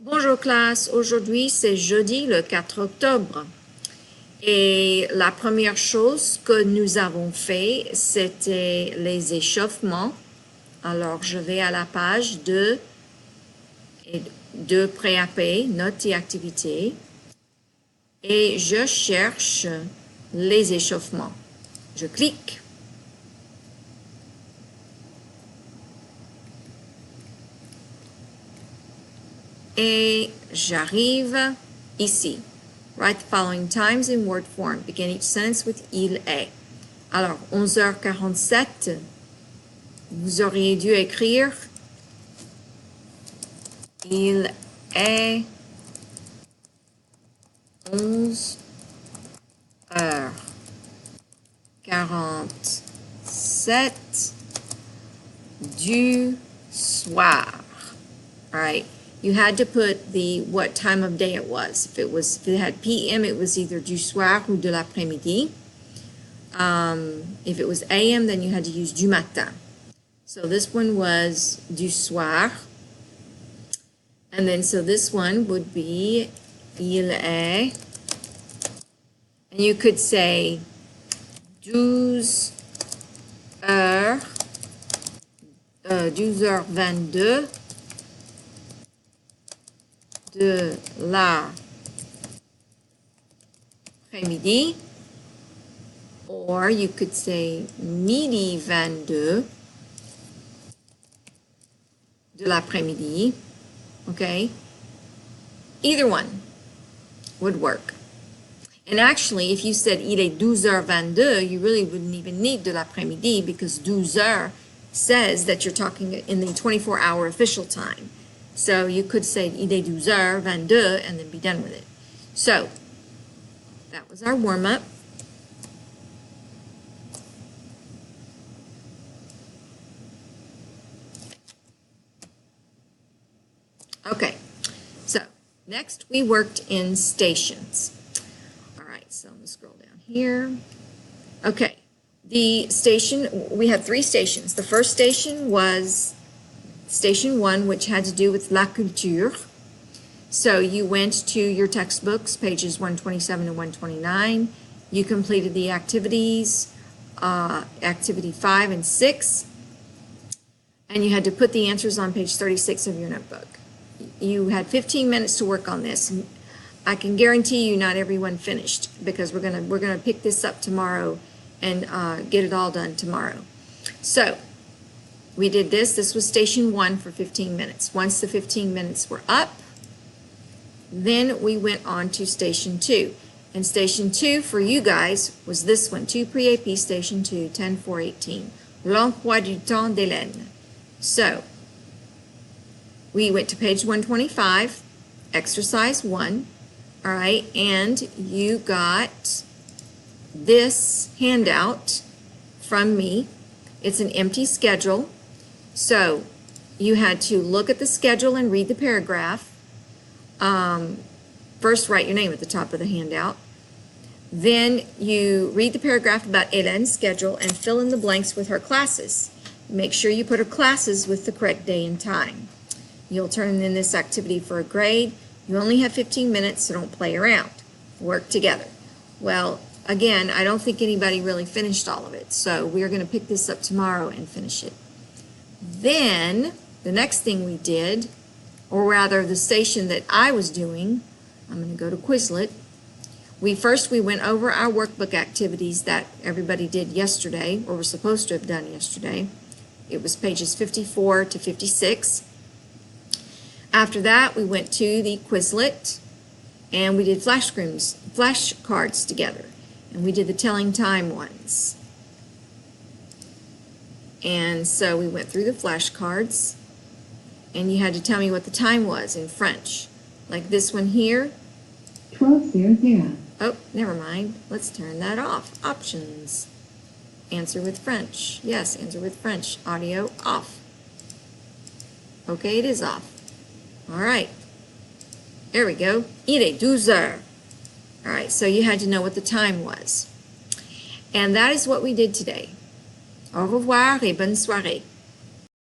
Bonjour classe, aujourd'hui c'est jeudi le 4 octobre et la première chose que nous avons fait c'était les échauffements. Alors je vais à la page de pré-AP, notes et activités et je cherche les échauffements. Je clique. Et j'arrive ici. Write the following times in word form. Begin each sentence with il est. Alors, 11h47, vous auriez dû écrire il est 11h47 du soir. All right. You had to put the what time of day it was. If it had PM, it was either du soir ou de l'après-midi. If it was AM, then you had to use du matin. So this one was du soir. And then so this one would be il est. And you could say 12h22 de l'après-midi, or you could say midi 22 de l'après-midi, okay? Either one would work. And actually, if you said il est 12h22, you really wouldn't even need de l'après-midi because 12h says that you're talking in the 24-hour official time. So you could say il est 12h22 and then be done with it. So that was our warm-up. Okay, so next we worked in stations. All right, so I'm going to scroll down here. Okay, the station, we had 3 stations. The first station was Station 1, which had to do with la culture. So you went to your textbooks, pages 127 and 129. You completed the activities, activity 5 and 6, and you had to put the answers on page 36 of your notebook. You had 15 minutes to work on this. I can guarantee you not everyone finished because we're gonna pick this up tomorrow and get it all done tomorrow. So we did this. This was station 1 for 15 minutes. Once the 15 minutes were up, then we went on to station 2. And station 2 for you guys was this one, 2 pre-AP station 2, 10-4-18. L'emploi du temps d'Hélène. So we went to page 125, exercise 1, all right, and you got this handout from me. It's an empty schedule. So you had to look at the schedule and read the paragraph. First, write your name at the top of the handout. Then you read the paragraph about Hélène's schedule and fill in the blanks with her classes. Make sure you put her classes with the correct day and time. You'll turn in this activity for a grade. You only have 15 minutes, so don't play around. Work together. Well, again, I don't think anybody really finished all of it, so we're going to pick this up tomorrow and finish it. Then, the next thing we did, or rather the station that I was doing, I'm going to go to Quizlet. We went over our workbook activities that everybody did yesterday, or were supposed to have done yesterday. It was pages 54 to 56. After that, we went to the Quizlet, and we did flashcards together. And we did the telling time ones. And so we went through the flashcards, and you had to tell me what the time was in French. Like this one here. 12:00. Oh, never mind. Let's turn that off. Options. Answer with French. Yes, answer with French. Audio off. Okay, it is off. All right. There we go. Il est 12h. All right, so you had to know what the time was. And that is what we did today. Au revoir et bonne soirée.